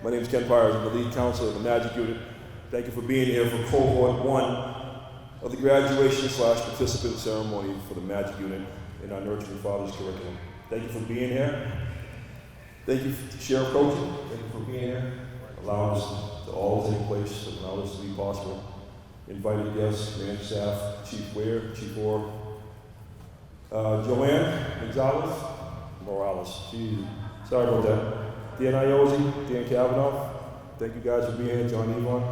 My name is Ken Pyers. I'm the lead counselor of the Magic Unit. Thank you for being here for cohort 1 of the graduation/participant ceremony for the Magic Unit in our Nurturing Fathers curriculum. Thank you for being here. Thank you to Sheriff Coach. Thank you for being here, allowing us to all take place, allowing us to be possible. Invited guests, command staff, Chief Ware, Chief Orr, Joanne Gonzalez, Morales. Jeez, sorry about that. Dan Iozzi, Dan Kavanaugh, thank you guys for being here, John Evon.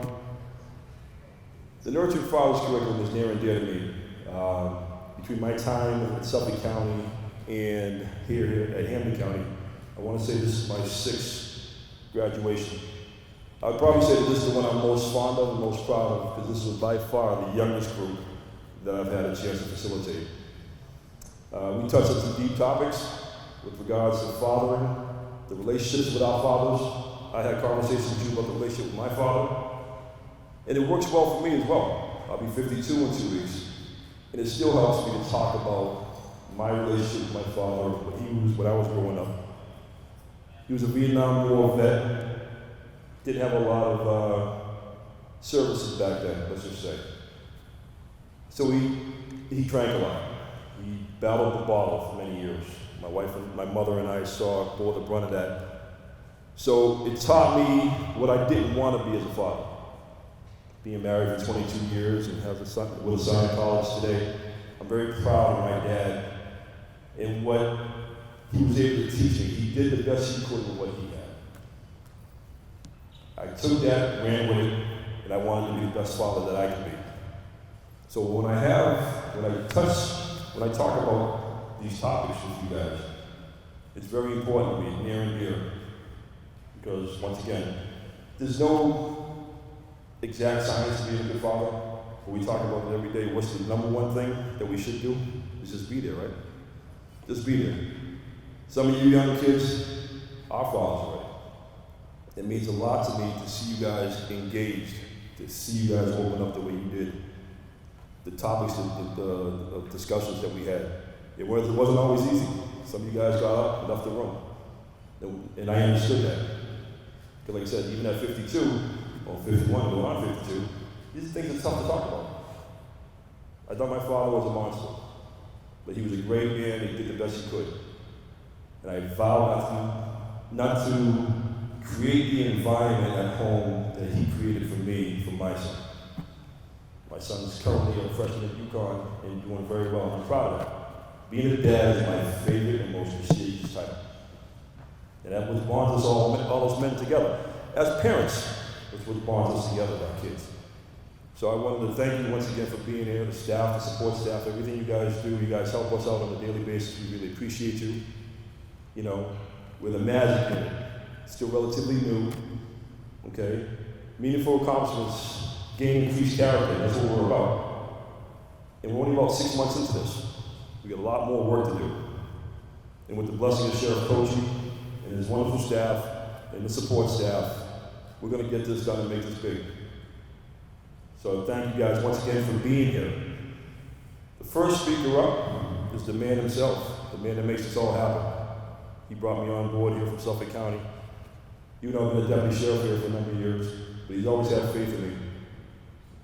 The Nurturing Fathers curriculum is near and dear to me. Between my time in Suffolk County and here at Hampden County, I want to say this is my 6th graduation. I would probably say that this is the one I'm most fond of and most proud of, because this was by far the youngest group that I've had a chance to facilitate. We touched on some deep topics with regards to fathering, the relationships with our fathers. I had conversations with you about the relationship with my father, and it works well for me as well. I'll be 52 in 2 weeks, and it still helps me to talk about my relationship with my father when I was growing up. He was a Vietnam War vet, didn't have a lot of services back then, let's just say. So he drank a lot. He battled the bottle for many years. My wife and my mother and I bore the brunt of that. So it taught me what I didn't want to be as a father. Being married for 22 years and have a son in college today, I'm very proud of my dad and what he was able to teach me. He did the best he could with what he had. I took that, ran with it, and I wanted to be the best father that I could be. So when I talk about these topics with you guys, it's very important to me, near and dear, because once again, there's no exact science to being a good father, but we talk about it every day. What's the number one thing that we should do? Is just be there, right? Just be there. Some of you young kids are fathers already. It means a lot to me to see you guys engaged, to see you guys open up the way you did. The topics, the discussions that we had. It wasn't always easy. Some of you guys got up and left the room. And I understood that. Because like I said, even at 52, or 51, going on 52, these things are tough to talk about. I thought my father was a monster. But he was a great man, and he did the best he could. And I vowed not to create the environment at home that he created for me, for my son. My son's currently a freshman at UConn and doing very well. I'm proud of that. Being a dad is my favorite and most prestigious title. And that was bonds us all those men together. As parents, that's what bonds us together with our kids. So I wanted to thank you once again for being here, the staff, the support staff, everything you guys do. You guys help us out on a daily basis. We really appreciate you. You know, we're the Magic Unit. Still relatively new, okay? Meaningful accomplishments, gain increased character, that's what we're about. And we're only about 6 months into this. We got a lot more work to do. And with the blessing of Sheriff Cocchi and his wonderful staff and the support staff, we're gonna get this done and make this big. So thank you guys once again for being here. The first speaker up is the man himself, the man that makes this all happen. He brought me on board here from Suffolk County. Even though I've been a deputy sheriff here for a number of years, but he's always had faith in me.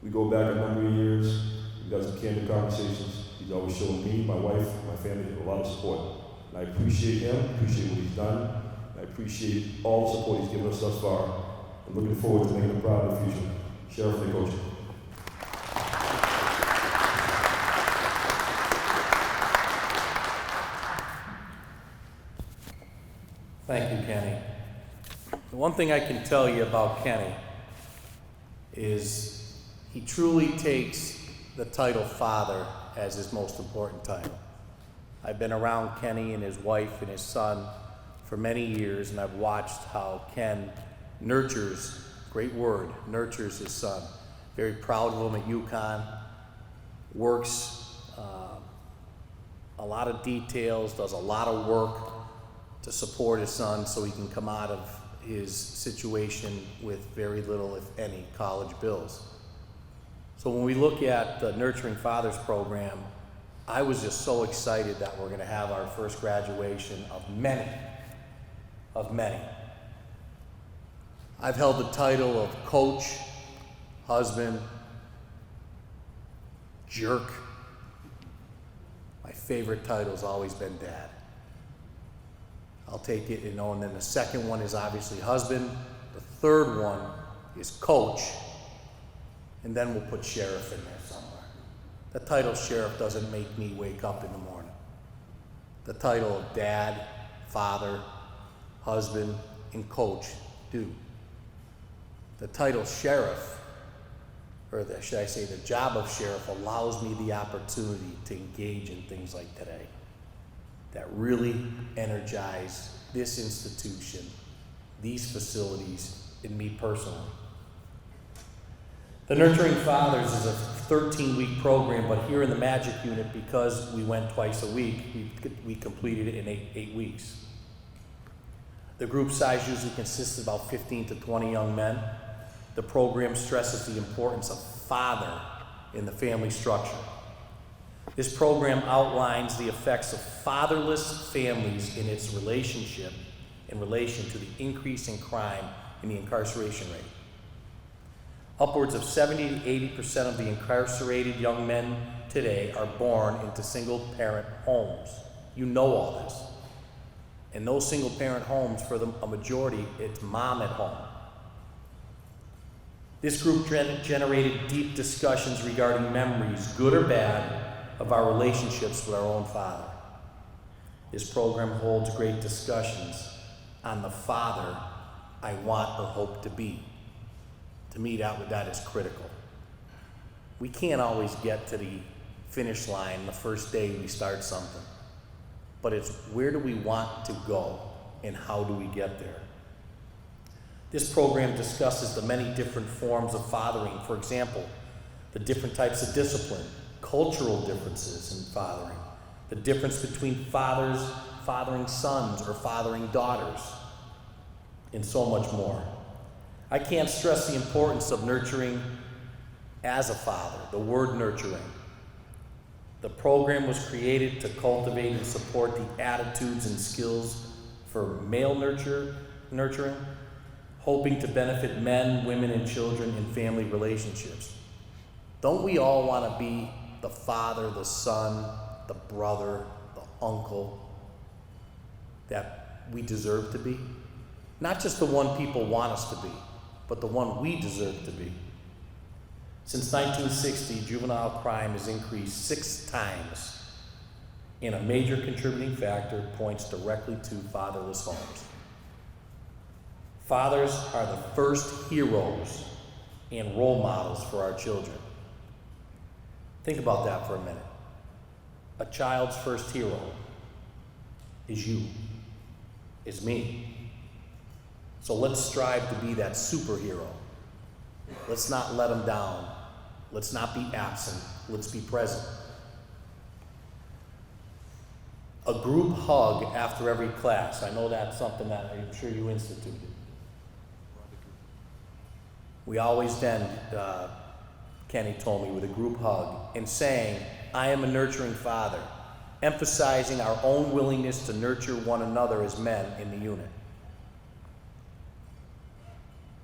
We go back a number of years, we've got some candid conversations. He's always shown me, my wife, my family, a lot of support. And I appreciate him, appreciate what he's done. I appreciate all the support he's given us thus far. I'm looking forward to making him proud in the future. Sheriff nick-cocchi. Thank you, Kenny. The one thing I can tell you about Kenny is he truly takes the title father as his most important title. I've been around Kenny and his wife and his son for many years, and I've watched how Ken nurtures, great word, nurtures his son. Very proud of him at UConn, works a lot of details, does a lot of work to support his son so he can come out of his situation with very little, if any, college bills. So when we look at the Nurturing Fathers program, I was just so excited that we're going to have our first graduation of many. I've held the title of coach, husband, jerk. My favorite title's always been dad. I'll take it, and then the second one is obviously husband. The third one is coach, and then we'll put sheriff in there somewhere. The title sheriff doesn't make me wake up in the morning. The title of dad, father, husband, and coach do. The title sheriff, should I say the job of sheriff, allows me the opportunity to engage in things like today that really energize this institution, these facilities, and me personally. The Nurturing Fathers is a 13-week program, but here in the Magic Unit, because we went twice a week, we completed it in eight weeks. The group size usually consists of about 15 to 20 young men. The program stresses the importance of father in the family structure. This program outlines the effects of fatherless families in its relationship in relation to the increase in crime and the incarceration rate. Upwards of 70 to 80% of the incarcerated young men today are born into single-parent homes. You know all this. And those single-parent homes, for a majority, it's mom at home. This group generated deep discussions regarding memories, good or bad, of our relationships with our own father. This program holds great discussions on the father I want or hope to be. To me, that is critical. We can't always get to the finish line the first day we start something, but it's where do we want to go and how do we get there? This program discusses the many different forms of fathering. For example, the different types of discipline, cultural differences in fathering, the difference between fathers fathering sons or fathering daughters, and so much more. I can't stress the importance of nurturing as a father, the word nurturing. The program was created to cultivate and support the attitudes and skills for male nurturing, hoping to benefit men, women, and children in family relationships. Don't we all want to be the father, the son, the brother, the uncle that we deserve to be? Not just the one people want us to be, but the one we deserve to be. Since 1960, juvenile crime has increased 6 times, and a major contributing factor points directly to fatherless homes. Fathers are the first heroes and role models for our children. Think about that for a minute. A child's first hero is you, is me. So let's strive to be that superhero. Let's not let them down. Let's not be absent. Let's be present. A group hug after every class. I know that's something that I'm sure you instituted. We always end, Kenny told me, with a group hug and saying, I am a nurturing father, emphasizing our own willingness to nurture one another as men in the unit.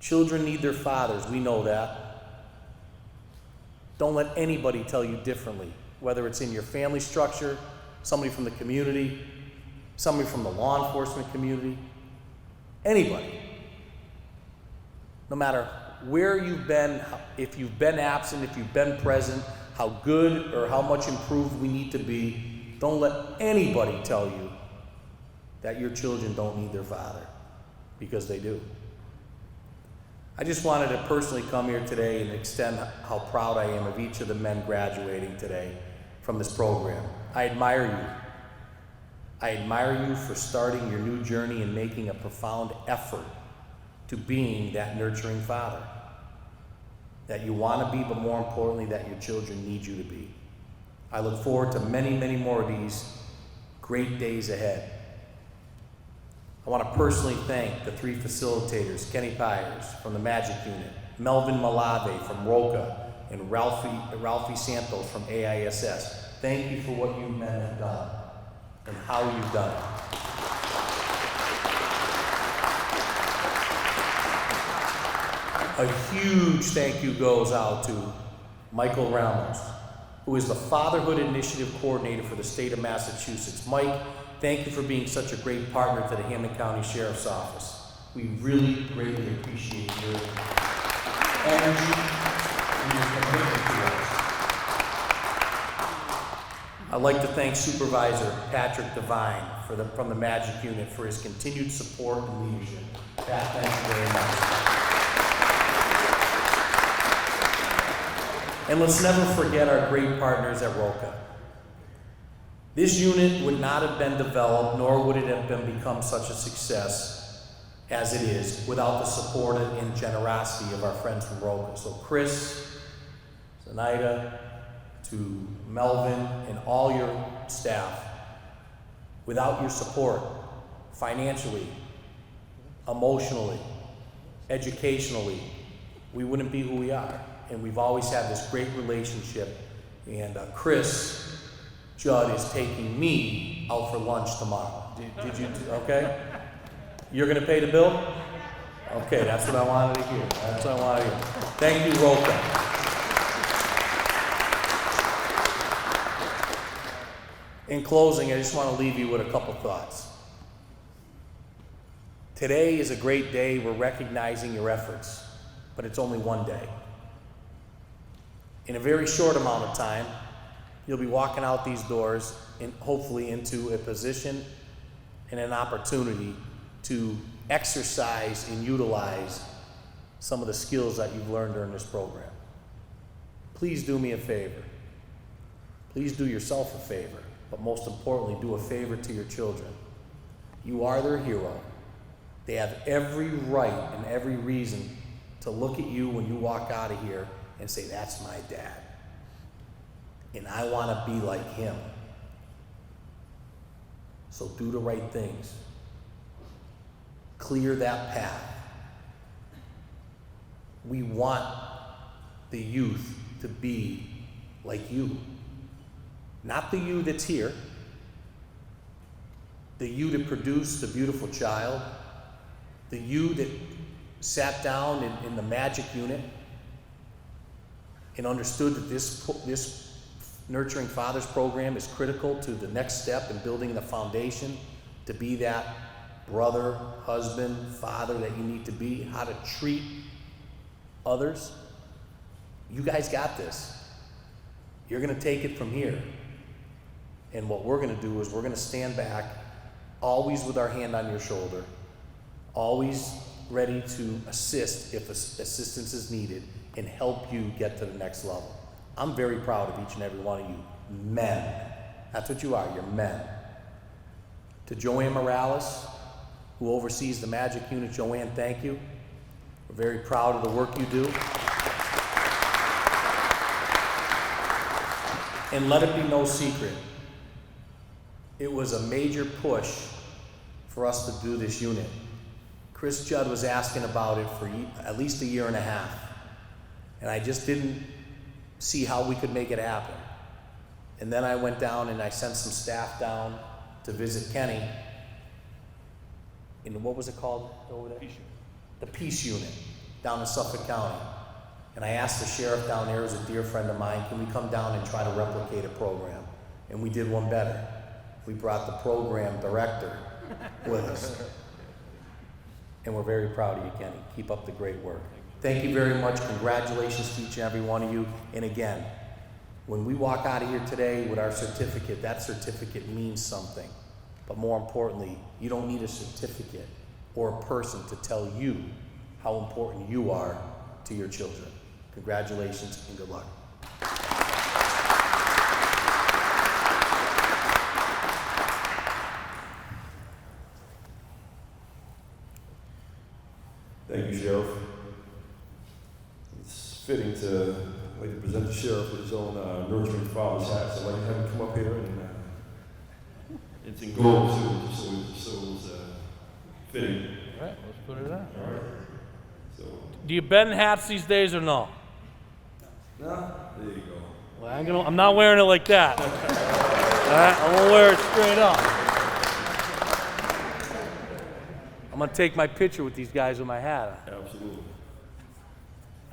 Children need their fathers, we know that. Don't let anybody tell you differently, whether it's in your family structure, somebody from the community, somebody from the law enforcement community, anybody. No matter where you've been, if you've been absent, if you've been present, how good or how much improved we need to be, don't let anybody tell you that your children don't need their father, because they do. I just wanted to personally come here today and extend how proud I am of each of the men graduating today from this program. I admire you. I admire you for starting your new journey and making a profound effort to being that nurturing father that you want to be, but more importantly, that your children need you to be. I look forward to many, many more of these great days ahead. I want to personally thank the 3 facilitators, Kenny Pyers from the Magic Unit, Melvin Malave from ROCA, and Ralphie Santos from AISS. Thank you for what you men have done and how you've done it. A huge thank you goes out to Michael Ramos, who is the Fatherhood Initiative Coordinator for the state of Massachusetts. Mike, thank you for being such a great partner to the Hampden County Sheriff's Office. We really greatly appreciate your energy and your commitment to us. I'd like to thank Supervisor Patrick Devine from the Magic Unit for his continued support and leadership. Pat, thank you very much. And let's never forget our great partners at ROCA. This unit would not have been developed, nor would it have become such a success as it is without the support and generosity of our friends from ROCA. So Chris, Zenaida, to Melvin, and all your staff, without your support, financially, emotionally, educationally, we wouldn't be who we are. And we've always had this great relationship. And Chris Judd is taking me out for lunch tomorrow. Did you, okay? You're gonna pay the bill? Okay, that's what I wanted to hear. That's what I wanted to hear. Thank you, ROCA. In closing, I just want to leave you with a couple thoughts. Today is a great day. We're recognizing your efforts, but it's only one day. In a very short amount of time, you'll be walking out these doors and hopefully into a position and an opportunity to exercise and utilize some of the skills that you've learned during this program. Please do me a favor. Please do yourself a favor, but most importantly, do a favor to your children. You are their hero. They have every right and every reason to look at you when you walk out of here and say, that's my dad. And I want to be like him. So do the right things. Clear that path. We want the youth to be like you. Not the you that's here. The you that produced the beautiful child. The you that sat down in the Magic Unit and understood that this Nurturing Fathers program is critical to the next step in building the foundation to be that brother, husband, father that you need to be, how to treat others. You guys got this. You're going to take it from here. And what we're going to do is we're going to stand back, always with our hand on your shoulder, always ready to assist if assistance is needed and help you get to the next level. I'm very proud of each and every one of you. Men. That's what you are. You're men. To Joanne Morales, who oversees the Magic Unit, Joanne, thank you. We're very proud of the work you do. And let it be no secret, it was a major push for us to do this unit. Chris Judd was asking about it for at least a year and a half. And I just didn't see how we could make it happen. And then I went down and I sent some staff down to visit Kenny in, what was it called over there? The Peace Unit down in Suffolk County. And I asked the sheriff down there, who's a dear friend of mine, can we come down and try to replicate a program? And we did one better. We brought the program director with us. And we're very proud of you, Kenny. Keep up the great work. Thank you very much. Congratulations to each and every one of you. And again, when we walk out of here today with our certificate, that certificate means something. But more importantly, you don't need a certificate or a person to tell you how important you are to your children. Congratulations and good luck. Thank you, Sheriff. It's fitting to present the sheriff with his own Nurturing Fathers hat, so I'd like to have him come up here and it's in gold too, so it's fitting. All right, let's put it on. All right. So. Do you bend hats these days or no? No. There you go. Well, I'm not wearing it like that. All right, I'm gonna wear it straight up. I'm gonna take my picture with these guys with my hat on. Absolutely.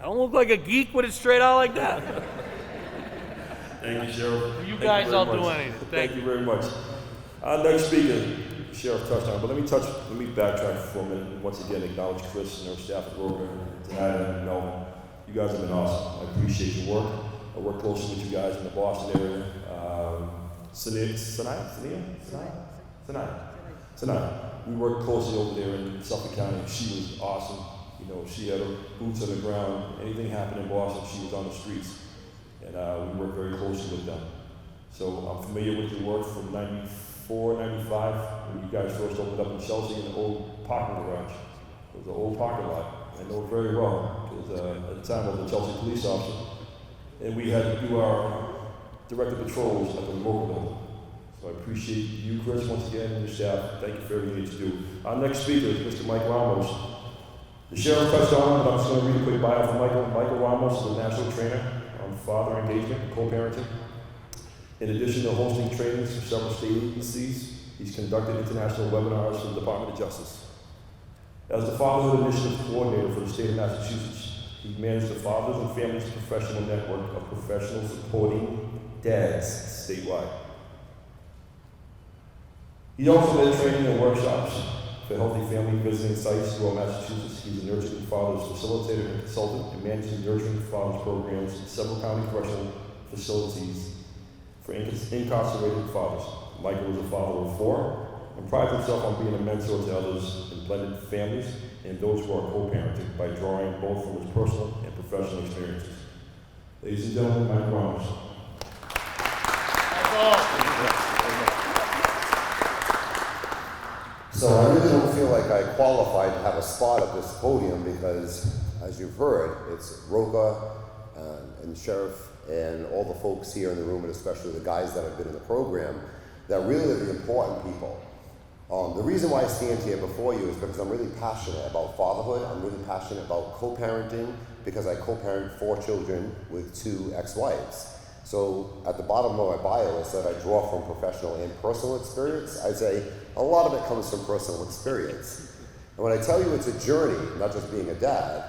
I don't look like a geek with it straight out like that. Thank you, Sheriff. You Thank guys very all much. do anything. Thank you very much. Our next speaker, the Sheriff touched on, but let me backtrack for a minute and once again acknowledge Chris and her staff at Roker, tonight and Melvin. You guys have been awesome. I appreciate your work. I work closely with you guys in the Boston area. Sanai. We worked closely over there in Suffolk County. She was awesome. You know, she had her boots on the ground. Anything happened in Boston, she was on the streets. And we worked very closely with them. So I'm familiar with your work from 94, 95, when you guys first opened up in Chelsea in the old parking garage. It was an old parking lot. I know it very well, because at the time I was a Chelsea police officer. And we had to do our director patrols at the local level. So I appreciate you, Chris, once again, and your staff. Thank you for everything that you do. Our next speaker is Mr. Mike Ramos. The Sheriff touched on it, but I'm just going to read a quick bio for Michael. Michael Ramos is a national trainer on father engagement and co-parenting. In addition to hosting trainings for several state agencies, he's conducted international webinars for the Department of Justice. As the Fatherhood Initiative Coordinator for the state of Massachusetts, he managed the Fathers and Families Professional Network of professionals supporting dads statewide. He also led training and workshops for healthy family visiting sites throughout Massachusetts. He's a Nurturing Fathers facilitator and consultant and manages Nurturing Fathers programs in several county correctional facilities for incarcerated fathers. Michael was a father of 4 and prides himself on being a mentor to others in blended families and those who are co-parenting by drawing both from his personal and professional experiences. Ladies and gentlemen, Mike Ramos. So I really don't feel like I qualified to have a spot at this podium because, as you've heard, it's Roca and Sheriff and all the folks here in the room, and especially the guys that have been in the program, that really are the important people. The reason why I stand here before you is because I'm really passionate about fatherhood. I'm really passionate about co-parenting because I co-parent 4 children with 2 ex-wives. So at the bottom of my bio it said I draw from professional and personal experience. I'd say a lot of it comes from personal experience. And when I tell you it's a journey, not just being a dad,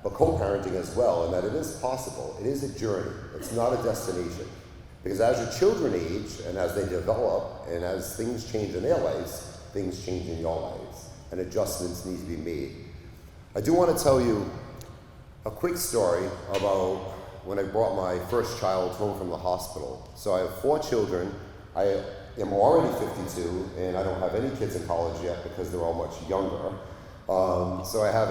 but co-parenting as well, and that it is possible, it is a journey. It's not a destination. Because as your children age and as they develop and as things change in their lives, things change in your lives and adjustments need to be made. I do want to tell you a quick story about when I brought my first child home from the hospital. So I have 4 children. I am already 52 and I don't have any kids in college yet because they're all much younger. So I have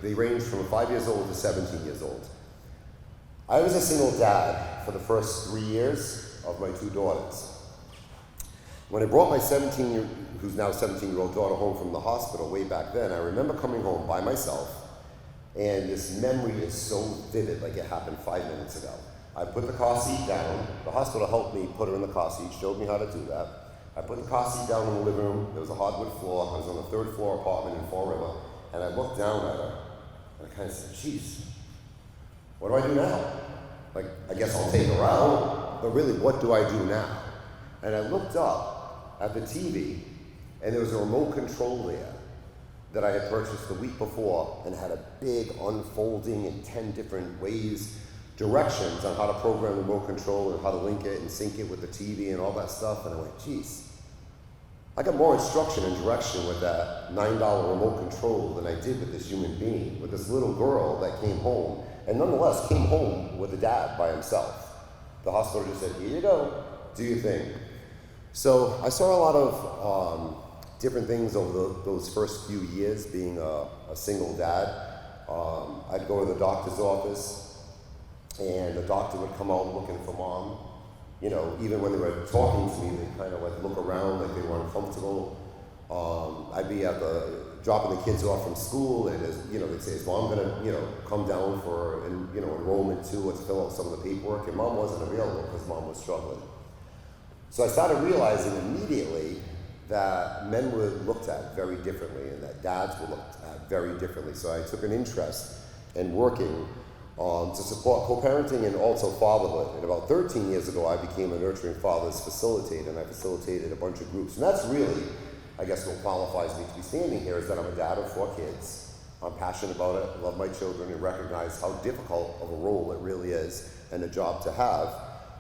they range from 5 years old to 17 years old. I was a single dad for the first 3 years of my 2 daughters. When I brought my who's now 17-year-old daughter home from the hospital way back then, I remember coming home by myself, and this memory is so vivid, like it happened 5 minutes ago. I put the car seat down. The hospital helped me put her in the car seat, showed me how to do that. I put the car seat down in the living room. There was a hardwood floor. I was on the 3rd floor apartment in Fall River, and I looked down at her, and I kind of said, geez, what do I do now? Like, I guess I'll take her out, but really, what do I do now? And I looked up at the TV, and there was a remote control there that I had purchased the week before and had a big unfolding in 10 different ways, directions on how to program the remote control and how to link it and sync it with the TV and all that stuff. And I went, geez, I got more instruction and direction with that $9 remote control than I did with this human being, with this little girl that came home, and nonetheless came home with a dad by himself. The hospital just said, here you go, do your thing. So I saw a lot of different things over those first few years being a single dad. I'd go to the doctor's office and the doctor would come out looking for mom. You know, even when they were talking to me, they'd kind of like look around like they were uncomfortable. I'd be at dropping the kids off from school and they'd say, is mom gonna, come down for, enrollment too, let's fill out some of the paperwork. And mom wasn't available because mom was struggling. So I started realizing immediately that men were looked at very differently and that dads were looked at very differently. So I took an interest in working to support co-parenting and also fatherhood. And about 13 years ago, I became a Nurturing Fathers facilitator, and I facilitated a bunch of groups. And that's really, I guess, what qualifies me to be standing here, is that I'm a dad of 4 kids. I'm passionate about it, I love my children, and recognize how difficult of a role it really is and a job to have.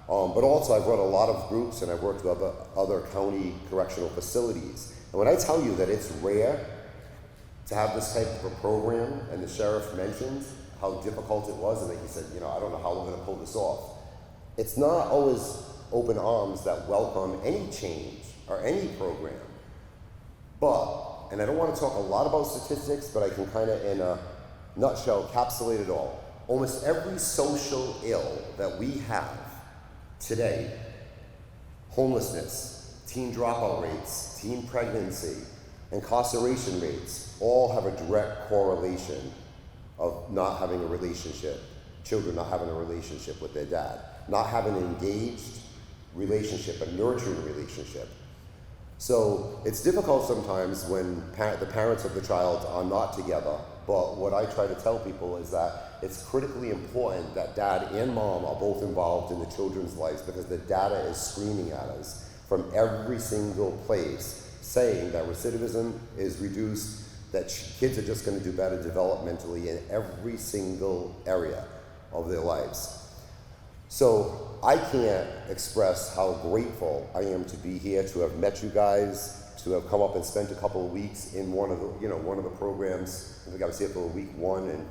But also I've run a lot of groups and I've worked with other county correctional facilities. And when I tell you that it's rare to have this type of a program, and the sheriff mentioned how difficult it was, and that he said, I don't know how we're going to pull this off. It's not always open arms that welcome any change or any program. But, and I don't want to talk a lot about statistics, but I can kind of, in a nutshell, encapsulate it all. Almost every social ill that we have today, homelessness, teen dropout rates, teen pregnancy, incarceration rates, all have a direct correlation of not having a relationship, children not having a relationship with their dad, not having an engaged relationship, a nurturing relationship. So it's difficult sometimes when the parents of the child are not together, but what I try to tell people is that it's critically important that dad and mom are both involved in the children's lives, because the data is screaming at us from every single place saying that recidivism is reduced, that kids are just going to do better developmentally in every single area of their lives. So I can't express how grateful I am to be here, to have met you guys, to have come up and spent a couple of weeks in one of the programs. I think I was here for week 1 and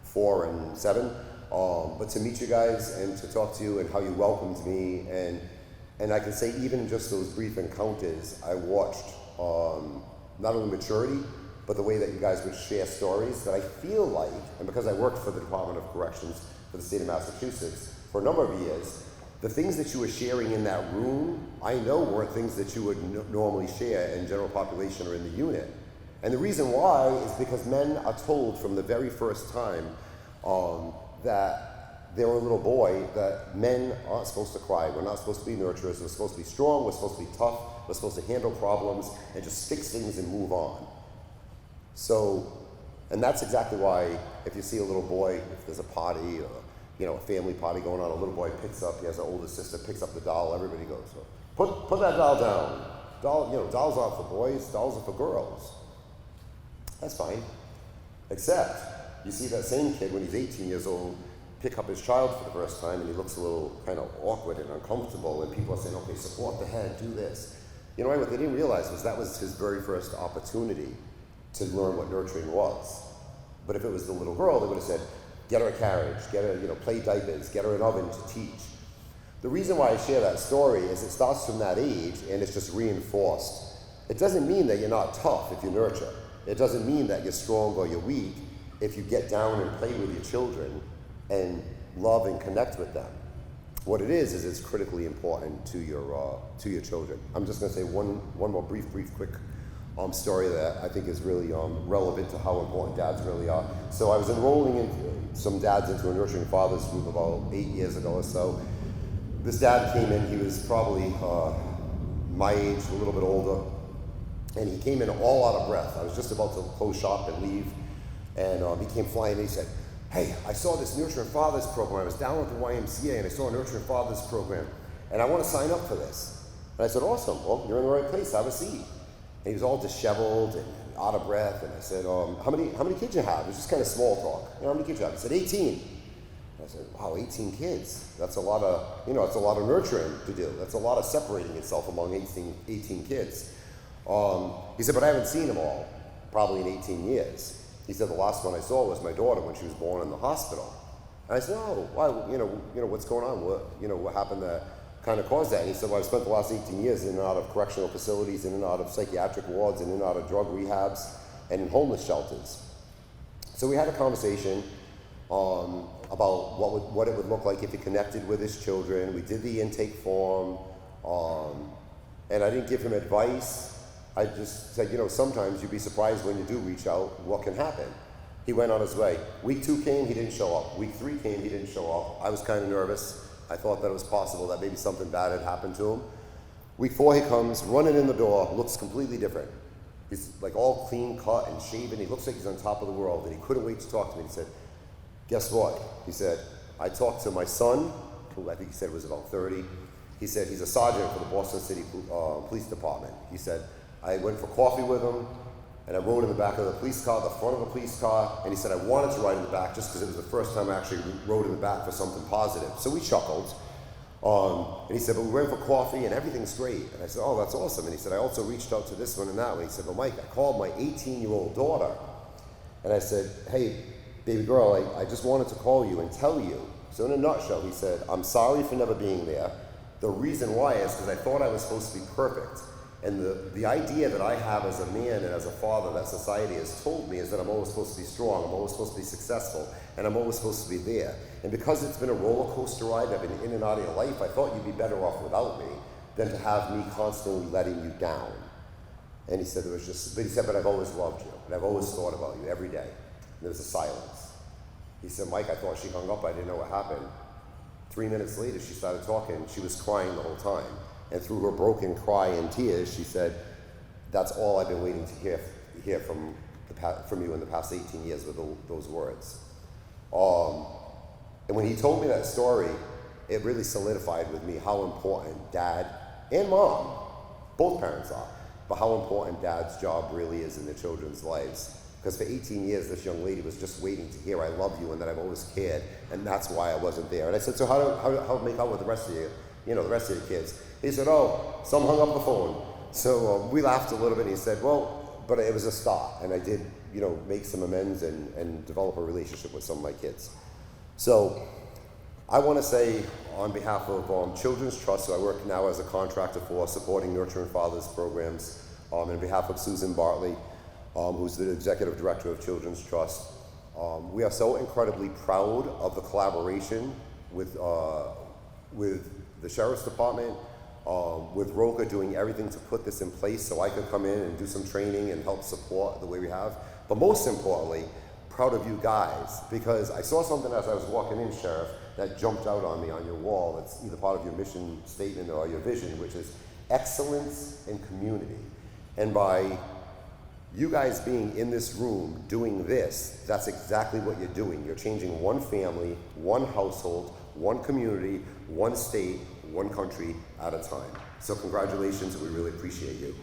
4 and 7. But to meet you guys and to talk to you and how you welcomed me, and I can say even just those brief encounters, I watched not only maturity, but the way that you guys would share stories that I feel like, and because I worked for the Department of Corrections for the state of Massachusetts for a number of years, the things that you were sharing in that room, I know weren't things that you would normally share in general population or in the unit. And the reason why is because men are told from the very first time that they're a little boy, that men aren't supposed to cry, we're not supposed to be nurturers, we're supposed to be strong, we're supposed to be tough, we're supposed to handle problems and just fix things and move on. So, and that's exactly why if you see a little boy, if there's a party or a family party going on, a little boy picks up, he has an older sister, picks up the doll, everybody goes, put that doll down. Dolls aren't for boys, dolls are for girls. That's fine. Except, you see that same kid when he's 18 years old, pick up his child for the first time and he looks a little kind of awkward and uncomfortable, and people are saying, okay, support the head, do this. What they didn't realize was that was his very first opportunity to learn what nurturing was. But if it was the little girl, they would have said, get her a carriage, get her, play diapers, get her an oven to teach. The reason why I share that story is it starts from that age and it's just reinforced. It doesn't mean that you're not tough if you nurture. It doesn't mean that you're strong or you're weak if you get down and play with your children and love and connect with them. What it is it's critically important to your children. I'm just going to say one more brief, quick story that I think is really relevant to how important dads really are. So I was enrolling some dads into a nurturing fathers group about 8 years ago or so. This dad came in, he was probably my age, a little bit older, and he came in all out of breath. I was just about to close shop and leave, and he came flying in. He said, hey, I saw this Nurturing Fathers program. I was down at the YMCA and I saw a Nurturing Fathers program, and I want to sign up for this. And I said, awesome, well, you're in the right place, have a seat. And he was all disheveled and out of breath, and I said, how many kids you have? It was just kind of small talk. How many kids you have? He said, 18. And I said, wow, 18 kids. That's a lot of, it's a lot of nurturing to do. That's a lot of separating itself among 18 kids. He said, but I haven't seen them all, probably in 18 years. He said, the last one I saw was my daughter when she was born in the hospital. And I said, oh, why, what's going on? What happened that kind of caused that? And he said, well, I've spent the last 18 years in and out of correctional facilities, in and out of psychiatric wards, in and out of drug rehabs, and in homeless shelters. So we had a conversation about what it would look like if he connected with his children. We did the intake form, and I didn't give him advice. I just said, sometimes you'd be surprised when you do reach out, what can happen. He went on his way. Week 2 came, he didn't show up. Week 3 came, he didn't show up. I was kind of nervous. I thought that it was possible that maybe something bad had happened to him. Week 4 he comes, running in the door, looks completely different. He's like all clean cut and shaven. He looks like he's on top of the world, and he couldn't wait to talk to me. He said, guess what? He said, I talked to my son, who I think he said was about 30. He said he's a sergeant for the Boston City Police Department. He said, I went for coffee with him, And I rode in the back of the police car, the front of a police car, and he said I wanted to ride in the back just because it was the first time I actually rode in the back for something positive. So we chuckled. And he said, but we went for coffee and everything's great. And I said, oh, that's awesome. And he said, I also reached out to this one and that one. He said, well, Mike, I called my 18-year-old daughter. And I said, hey, baby girl, I just wanted to call you and tell you. So in a nutshell, he said, I'm sorry for never being there. The reason why is because I thought I was supposed to be perfect. And the idea that I have as a man and as a father that society has told me is that I'm always supposed to be strong, I'm always supposed to be successful, and I'm always supposed to be there. And because it's been a roller coaster ride, I've been in and out of your life, I thought you'd be better off without me than to have me constantly letting you down. And he said, but I've always loved you, and I've always thought about you every day. And there was a silence. He said, Mike, I thought she hung up, I didn't know what happened. 3 minutes later, she started talking, she was crying the whole time. And through her broken cry and tears, she said, that's all I've been waiting to hear from you in the past 18 years with those words. And when he told me that story, it really solidified with me how important dad and mom, both parents are, but how important dad's job really is in their children's lives. Because for 18 years, this young lady was just waiting to hear I love you and that I've always cared, and that's why I wasn't there. And I said, so how to make out with the rest of you, the rest of your kids? He said, oh, some hung up the phone. So we laughed a little bit, and he said, well, but it was a start, and I did, make some amends and develop a relationship with some of my kids. So I want to say on behalf of Children's Trust, so I work now as a contractor for supporting Nurturing Fathers programs, on behalf of Susan Bartley, who's the executive director of Children's Trust. We are so incredibly proud of the collaboration with the Sheriff's Department, with Roca doing everything to put this in place so I could come in and do some training and help support the way we have. But most importantly, proud of you guys, because I saw something as I was walking in, Sheriff, that jumped out on me on your wall. It's either part of your mission statement or your vision, which is excellence in community. And by you guys being in this room doing this, that's exactly what you're doing. You're changing one family, one household, one community, one state, one country at a time. So congratulations, we really appreciate you.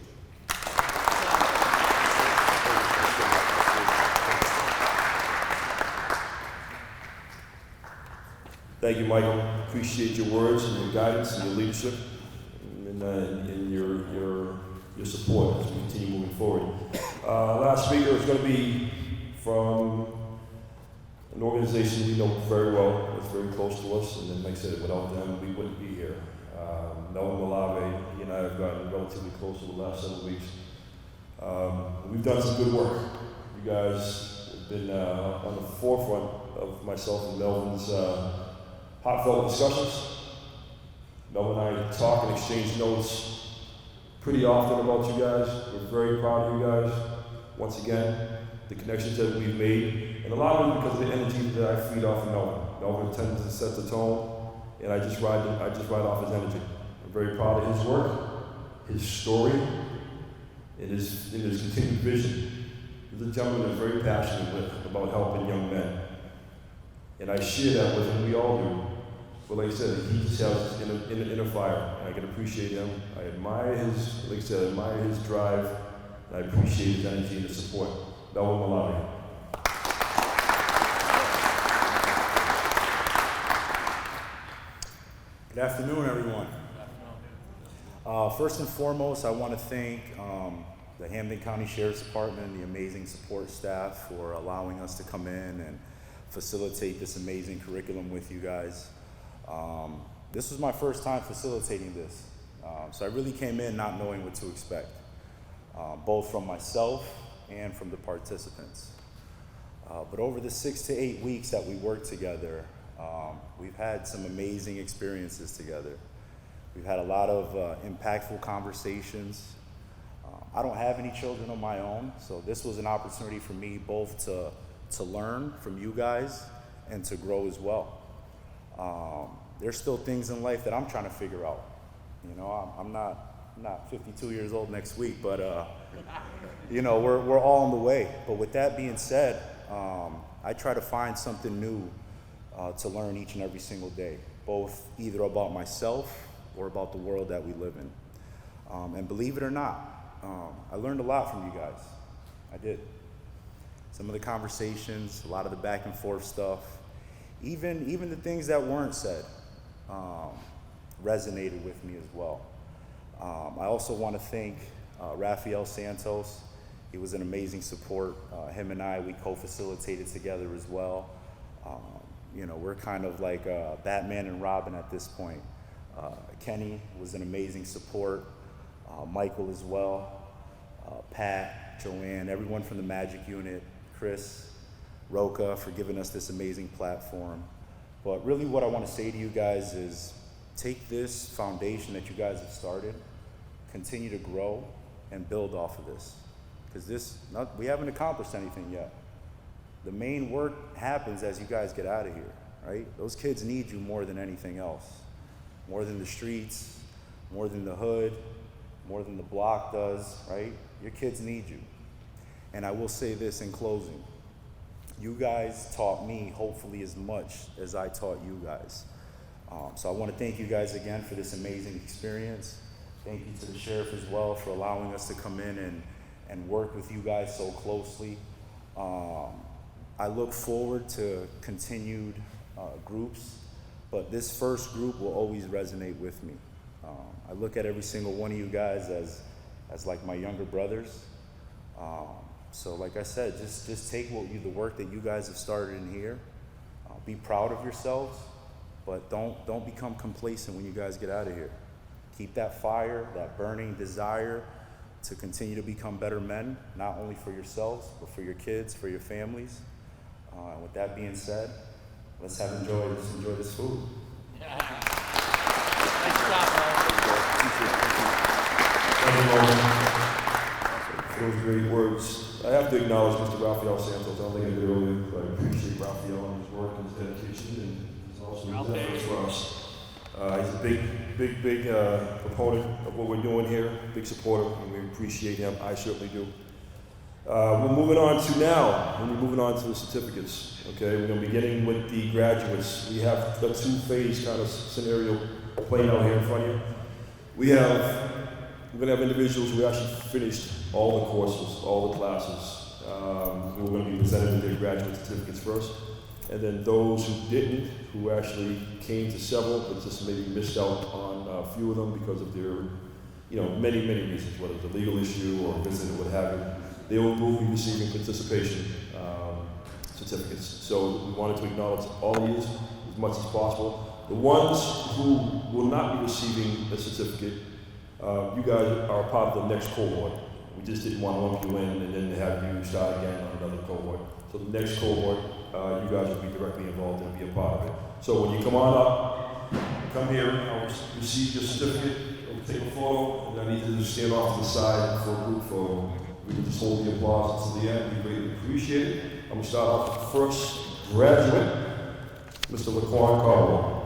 Thank you, Michael. Appreciate your words and your guidance and your leadership and your support as we continue moving forward. Last speaker is going to be from an organization we know very well, that's very close to us, and then like I said, without them, we wouldn't be here. Noah Malave, he and I have gotten relatively close over the last several weeks. We've done some good work. You guys have been on the forefront of myself and Melvin's heartfelt discussions. Melvin and I talk and exchange notes pretty often about you guys. We're very proud of you guys. Once again, the connections that we've made, and a lot of it because of the energy that I feed off of Melvin. Melvin tends to set the tone, and I just ride off his energy. I'm very proud of his work, his story, and his continued vision. He's a gentleman that's very passionate about helping young men. And I share that with him, we all do. But like I said, he just has his inner fire, and I can appreciate him. I admire his drive, and I appreciate his energy and his support. Melvin Malawi. Good afternoon, everyone. First and foremost, I want to thank the Hampden-County-Sheriffs-Department, the amazing support staff for allowing us to come in and facilitate this amazing curriculum with you guys. This was my first time facilitating this, so I really came in not knowing what to expect, both from myself and from the participants. But over the 6 to 8 weeks that we worked together, we've had some amazing experiences together. We've had a lot of impactful conversations. I don't have any children of my own, so this was an opportunity for me both to learn from you guys and to grow as well. There's still things in life that I'm trying to figure out. I'm not 52 years old next week, but we're all on the way. But with that being said, I try to find something new to learn each and every single day, both either about myself or about the world that we live in. And believe it or not, I learned a lot from you guys. I did. Some of the conversations, a lot of the back and forth stuff, even the things that weren't said, resonated with me as well. I also want to thank Rafael Santos. He was an amazing support. Him and I, we co-facilitated together as well. You know, we're kind of like Batman and Robin at this point. Kenny was an amazing support. Michael as well. Pat, Joanne, everyone from the Magic Unit, Chris, Roca for giving us this amazing platform. But really what I want to say to you guys is take this foundation that you guys have started, continue to grow and build off of this. Because we haven't accomplished anything yet. The main work happens as you guys get out of here, right? Those kids need you more than anything else. More than the streets, more than the hood, more than the block does, right? Your kids need you. And I will say this in closing. You guys taught me hopefully as much as I taught you guys. So I want to thank you guys again for this amazing experience. Thank you to the sheriff as well for allowing us to come in and work with you guys so closely. I look forward to continued groups, but this first group will always resonate with me. I look at every single one of you guys as like my younger brothers. So like I said, just take the work that you guys have started in here. Be proud of yourselves, but don't become complacent when you guys get out of here. Keep that fire, that burning desire to continue to become better men, not only for yourselves, but for your kids, for your families. And with that being said, let's enjoy this food. Nice job, Those great words. I have to acknowledge Mr. Rafael Santos. I don't think I did earlier, but I appreciate Rafael and his work and his dedication, and he's also his efforts for us. He's a big proponent of what we're doing here, big supporter, and we appreciate him. I certainly do. We're moving on to the certificates. Okay, we're going to be getting with the graduates. We have a two-phase kind of scenario playing out here in front of you. We're going to have individuals who actually finished all the courses, all the classes. Who are going to be presented with their graduate certificates first. And then those who didn't, who actually came to several, but just maybe missed out on a few of them because of their, many reasons, whether it's a legal issue or a visit or what have you, they will be receiving participation certificates. So we wanted to acknowledge all of these as much as possible. The ones who will not be receiving a certificate, you guys are part of the next cohort. We just didn't want to lump you in and then have you start again on another cohort. So the next cohort, you guys will be directly involved and be a part of it. So when you come on up, come here, I'll receive your certificate, we'll take a photo, and I need you to just stand off to the side for a group photo. We can just hold the applause until the end. We greatly appreciate it. I'm going to start off with the first graduate, Mr. Laquan Caldwell.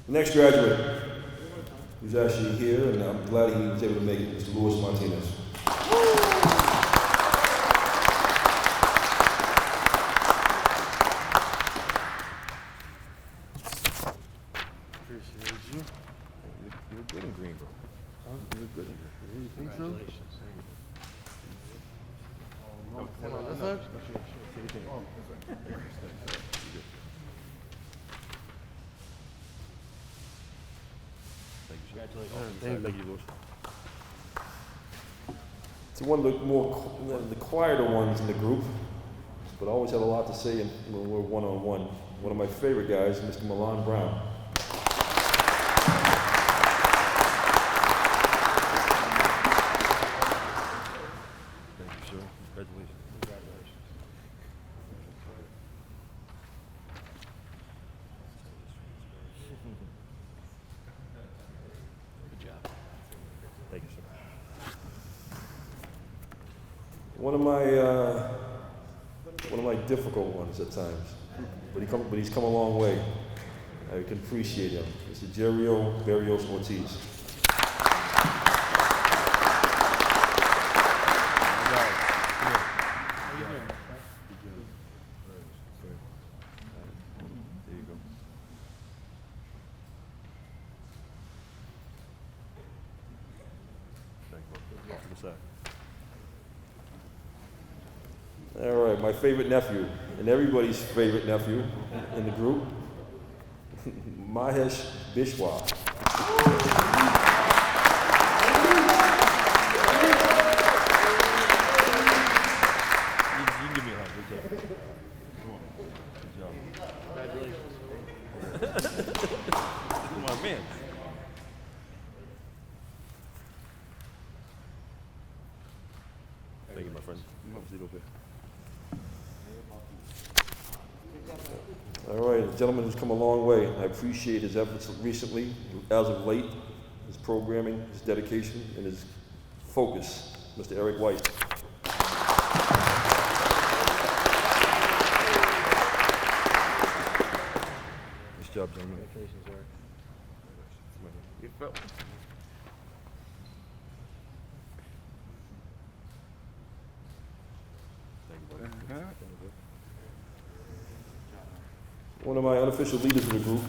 The next graduate, who's actually here, and I'm glad he was able to make it, Mr. Luis Martinez. Appreciate you. You were good in Greenville. You were good in Greenville. You think so? This side? Thank you, Louis. It's one of the quieter ones in the group, but always had a lot to say when we're one-on-one. One of my favorite guys, Mr. Milan Brown. Thank you, sir. Congratulations. Good job. Thank you, sir. One of my difficult ones at times. but he's come a long way. I can appreciate him. Mr. Jerrio Berrios Ortiz. All right, my favorite nephew, and everybody's favorite nephew in the group, Mahesh Bishwa. You can give me a hug. Good job. Come on. Good job. Congratulations. Come on, man. Thank you, my friend. Sit over here. All right, a gentleman who's come a long way. I appreciate his efforts recently, as of late, his programming, his dedication, and his focus, Mr. Eric White. Nice job, gentlemen. Congratulations, Eric. You felt. Thank you, buddy. One of my unofficial leaders of the group,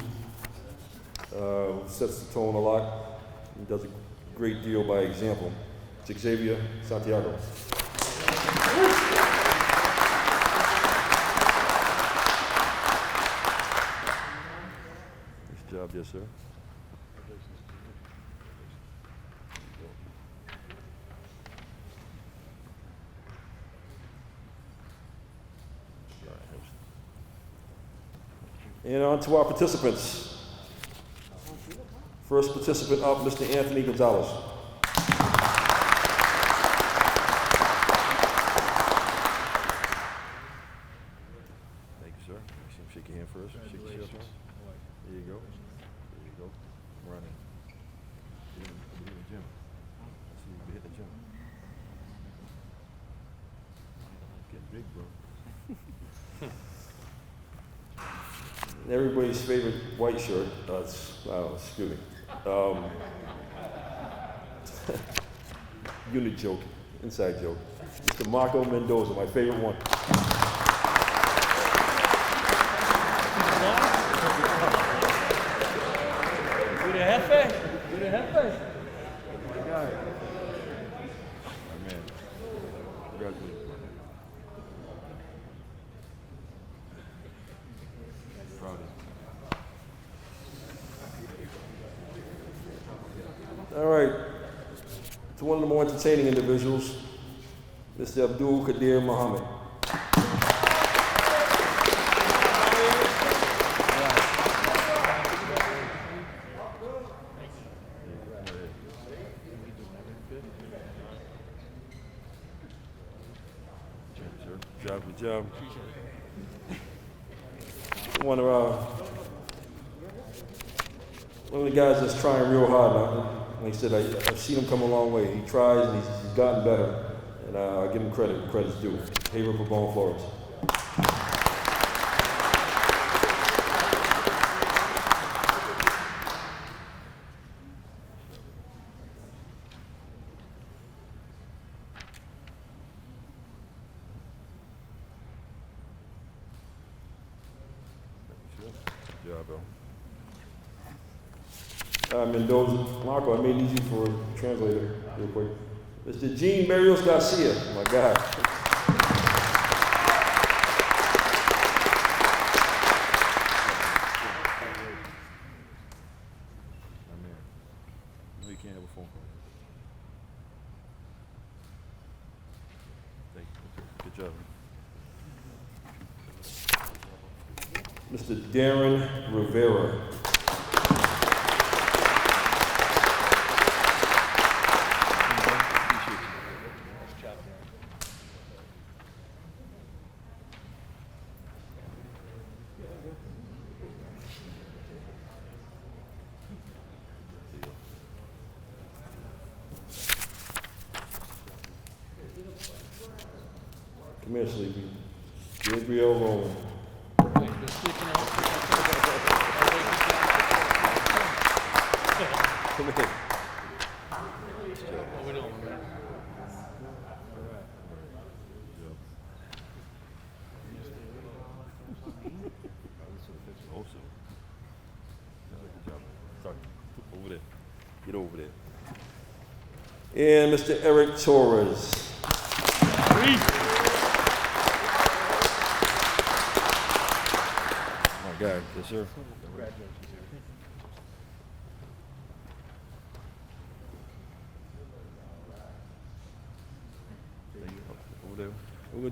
who sets the tone a lot and does a great deal by example. It's Xavier Santiago. Nice job, yes, sir. And on to our participants. First participant up, Mr. Anthony Gonzalez. Thank you, sir. Shake your hand first. Shake your hand. There you go. There you go. Running. You're in the gym. I see you hit the gym. Getting big, bro. Everybody's favorite white shirt. Excuse me. Unit joke, inside joke. Mr. Marco Mendoza, my favorite one. Do the jefe. Do the jefe. My guy. My man. Congratulations. Proud of you. All right. To one of the more entertaining individuals, Mr. Abdul Qadir Muhammad. Good job. One of the guys that's trying real hard now. Like I said, I've seen him come a long way. He tries and he's gotten better. And I give him credit where credit's due. Haver Pabon Flores. Good job, Bill. Mendoza. Marco, I made it easy for a translator real quick. Mr. Gene Berrios Garcia. Oh my God. My man. No, you can't have a phone call. Thank you. Good job. Mr. Darren Rivera. Come here, Sleepy. Gabriel Rowan. Come in. Also. Good job. Sorry. Over there. Get over there. And Mr. Eric Torres. My God. Yes, sir. Over there. Over.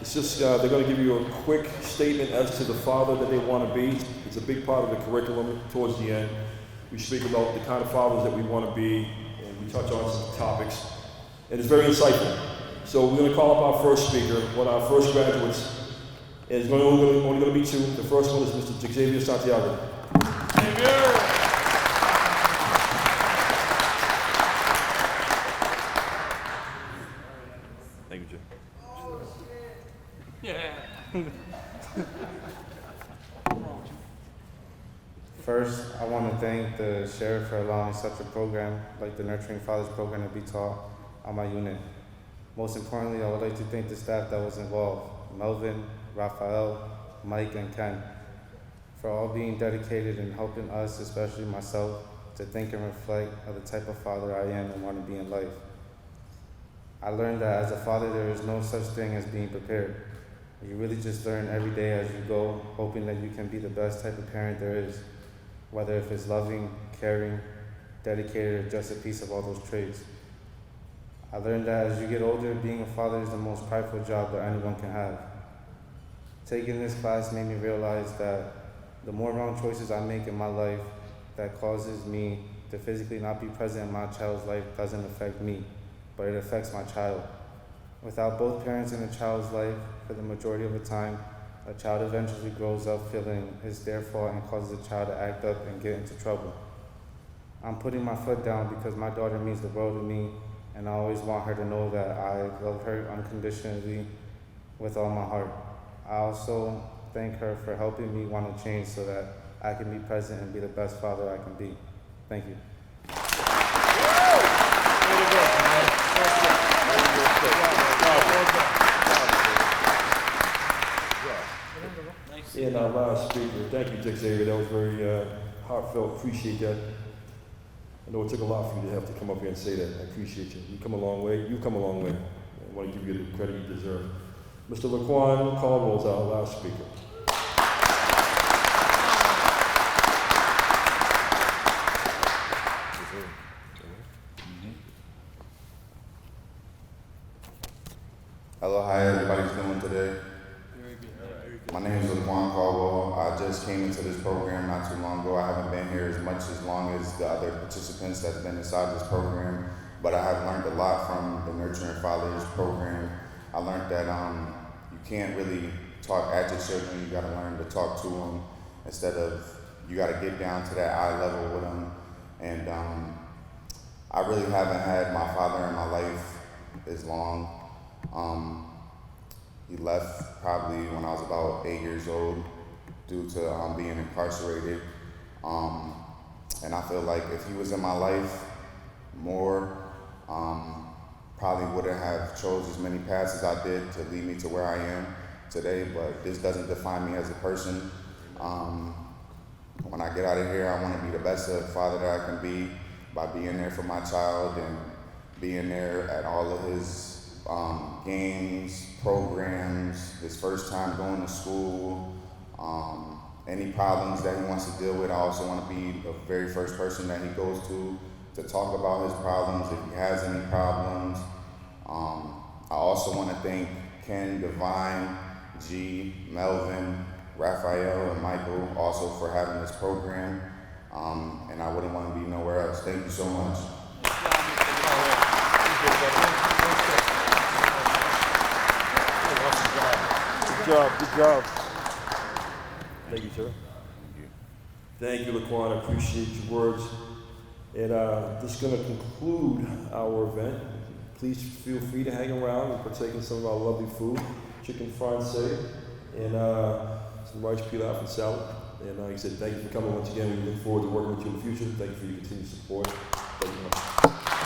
It's just, they're going to give you a quick statement as to the father that they want to be. It's a big part of the curriculum towards the end. We speak about the kind of fathers that we want to be, and we touch on some topics. And it's very insightful. So we're going to call up our first speaker, one of our first graduates. And it's only going to be two. The first one is Mr. Xavier Santiago. Thank you, Jim. First, I want to thank the sheriff for allowing such a program like the Nurturing Fathers program to be taught on my unit. Most importantly, I would like to thank the staff that was involved, Melvin, Raphael, Mike, and Ken, for all being dedicated and helping us, especially myself, to think and reflect on the type of father I am and want to be in life. I learned that as a father, there is no such thing as being prepared. You really just learn every day as you go, hoping that you can be the best type of parent there is, whether if it's loving, caring, dedicated, or just a piece of all those traits. I learned that as you get older, being a father is the most prideful job that anyone can have. Taking this class made me realize that the more wrong choices I make in my life that causes me to physically not be present in my child's life doesn't affect me, but it affects my child. Without both parents in a child's life, for the majority of the time, a child eventually grows up feeling it's their fault and causes the child to act up and get into trouble. I'm putting my foot down because my daughter means the world to me, and I always want her to know that I love her unconditionally with all my heart. I also thank her for helping me want to change so that I can be present and be the best father I can be. Thank you. And our last speaker, thank you, Xavier. That was very heartfelt. Appreciate that. I know it took a lot for you to have to come up here and say that. I appreciate you. You come a long way. You've come a long way. I want to give you the credit you deserve. Mr. Laquan Caldwell is our last speaker. Hello, how everybody's doing today? My name is Laquan Caldwell. I just came into this program not too long ago. I haven't been here as long as the other participants that's been inside this program, but I have learned a lot from the Nurturing Fathers program. I learned that you can't really talk at your children. You got to learn to talk to them instead of, you got to get down to that eye level with them. And I really haven't had my father in my life as long. He left probably when I was about 8 years old due to being incarcerated. And I feel like if he was in my life more, probably wouldn't have chose as many paths as I did to lead me to where I am today, but this doesn't define me as a person. When I get out of here, I want to be the best father that I can be by being there for my child and being there at all of his games, programs, his first time going to school, any problems that he wants to deal with. I also want to be the very first person that he goes to talk about his problems if he has any problems. I also want to thank Ken, Divine, G, Melvin, Raphael, and Michael also for having this program. and I wouldn't want to be nowhere else. Thank you so much. Good job. Thank you, sir. Thank you, Laquan. I appreciate your words. And this is going to conclude our event. Please feel free to hang around and partake in some of our lovely food, chicken francais, and some rice pilaf and salad. And like I said, thank you for coming once again. We look forward to working with you in the future. Thank you for your continued support. Thank you much.